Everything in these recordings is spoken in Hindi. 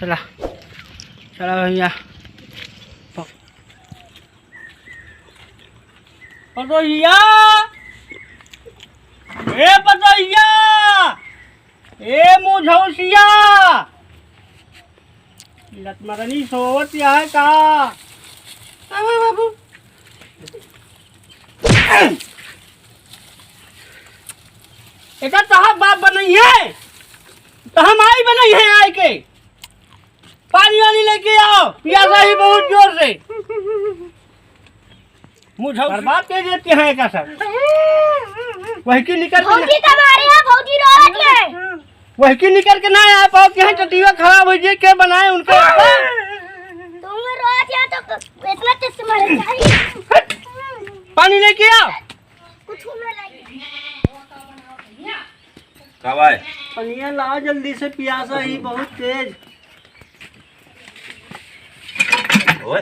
चला चला भैया। पतोहिया ए पतोहिया ए मुझौसिया लतमरनी सोवत है का बाबू एक तहा बाप बनई है तो हम आई बनई है आए के पानी वानी लेके आओ पियासा ही बहुत जोर से मुझे बर्बाद कर देते हैं का सर वही की निकल भौजी तुम्हारे यहाँ भौजी रो रही है वही की निकल के ना आ पाओ कि टटीवा खराब हो जाए के बनाए उनको तुम रोज यहाँ तो इतना टेस्ट मारे चाहिए पानी लेके आओ कुछ ना लाइए कब आए पनिया लाओ जल्दी से पियासा ही बहुत तेज ओए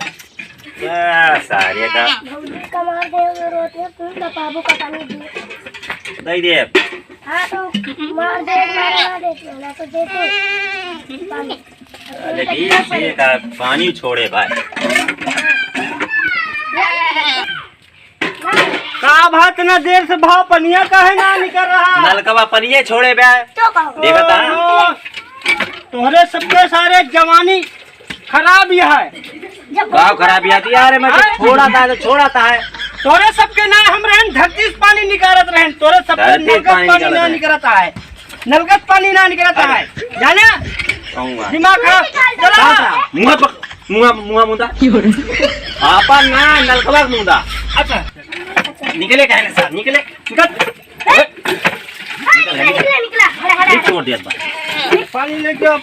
सारे का भौजी कमाल दे रोते तुम तो बाबू का पानी दे दे दे। हाँ तो मार दे ना दे तो दे दे पानी अरे ये का पानी छोड़े भाई का भात ना देर से भाव पनिया का है ना निकल रहा नलकवा पनिये छोड़े बे तो कहो देखा था तोहरे सबके सारे जवानी खराब ही है गाँव खराबी आती है। अरे मैं तो छोड़ा था है तोरे सबके ना हम रहन धरती से पानी निकालत रहन तोरे सबके धरती से नलगत पानी पानी ना निकलता है नलगत पानी ना निकलता है जाने कहूँगा दिमाग खराब चला मुँह मुंदा आपा ना नलकवा मुंदा अच्छा निकले कहने साहब निकले निकला छोड़ दिया बा पानी लेके आओ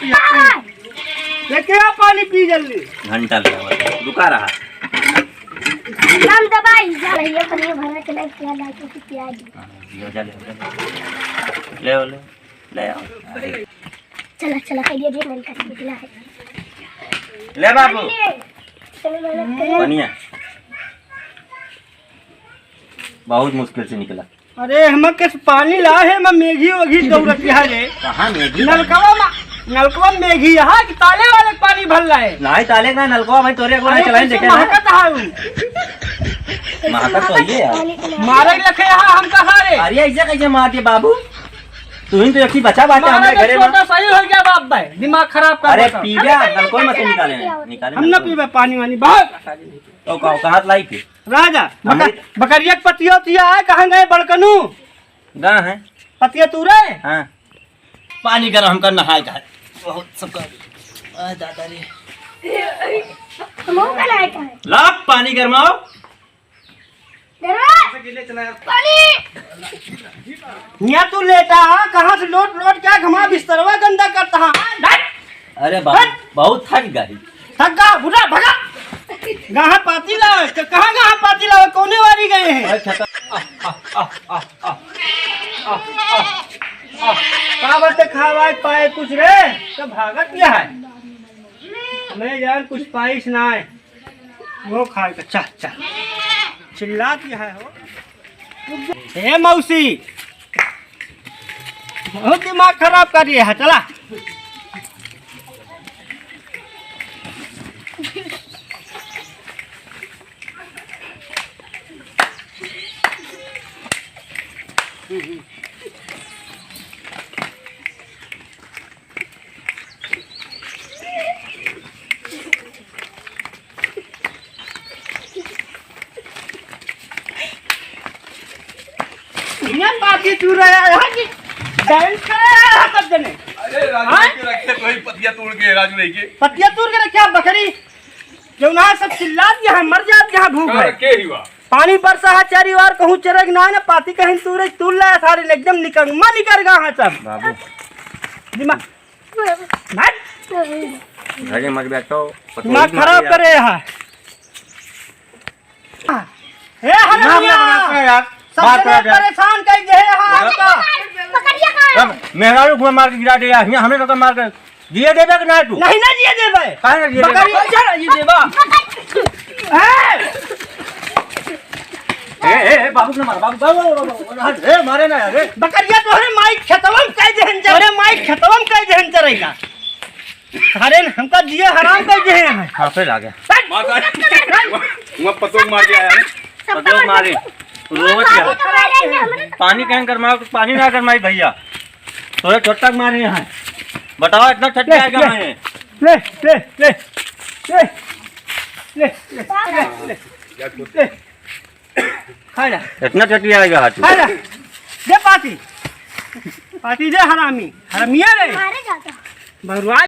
लेके आओ पानी पी जल्दी घंटा लगा रुका रहा हम दवाई जा रही है पानी भरने के लिए क्या लाके पिया दी ले ले ले आओ चला चला कहिए भी नहीं कर निकला है ले बाबू चलो मेहनत करें पनिया बहुत मुश्किल से निकला। अरे हम के पानी ला है मैं मेघी वघी दौड़त है रे कहाँ मेघी नलकवा मेघी यहाँ कि ताले वाले पानी भर रहा है नहीं ताले का नलकवा भाई तोरे को चलाए देखे ना महकत महकत तो ये यार मारे लखे यहाँ हम कहा रे अरे ऐसे कैसे मारती बाबू तू ही तो एक बचा बाटे हमारे घरे में सही हो गया बाप भाई दिमाग खराब कर अरे पी गया नलकों में से निकाले हम ना पीबे पानी वानी बहुत तो कहाँ लाई थी राजा बकरिया पतिया तिया है कहाँ गए बड़कनू गाँ है पतिया तू रे हाँ पानी गर्म हमका नहाए का बहुत सबका दादा रे मुंह का लाइट है लाख पानी गरमाओ पानी यहाँ तू लेटा है कहाँ से लोट लोट क्या घमा बिस्तरवा गंदा करता है अरे बहुत थक गई थक गा बुढ़ा भगा कहाँ पाती लाओ कहाँ कहाँ पाती लाओ कोने वाली गए हैं का बात खावा पाए कुछ रे तो भागत क्या है मैं यार कुछ पाइस ना है वो खाए का चल चल चिल्ला क्या है हो हे मौसी बहुत दिमाग खराब कर रही है चला पाती तू रहा है डांस कर रहा है कब जने अरे राजू के रखे कोई पतिया तोड़ के राजू नहीं के पतिया तोड़ के रखे बकरी जो ना सब चिल्ला दिया है मर जात यहाँ भूख है के हुआ पानी बरसा है चारी बार कहूँ चरग ना ना पाती कहीं तूरे तूल रहा सारे एकदम निकंगमा निकल गया है सब बाबू दिमाग घरे मत बैठो दिमाग खराब करे है हे हरिया सबसे परेशान कर दे है आपका पकड़िया का मेहरारू को मार के गिरा दिया हमें तो मार के दिए देबे कि ना तू नहीं ना दिए देबे काहे ना दिए बकरी चल ये देबा ए बाबू ने मार बाबू ए मारे ना यार बकरिया तोहरे माइक खतवम कह देहन जरे माइक खतवम कह देहन चरेगा अरे हमका दिए हराम कर दिए हैं। हाँ फिर आ गया मार वहाँ पतों मार के आया है पतों मारे रोज क्या पानी कहीं कर मार पानी ना कर मारी भैया थोड़े छोटा मारे हैं बताओ इतना छट जाएगा मैं ले ले ले ले ले ले ले खा जा इतना छट जाएगा हाथी खा जा दे पाती पाती दे हरामी हरामिया रे मारे जाता भगवान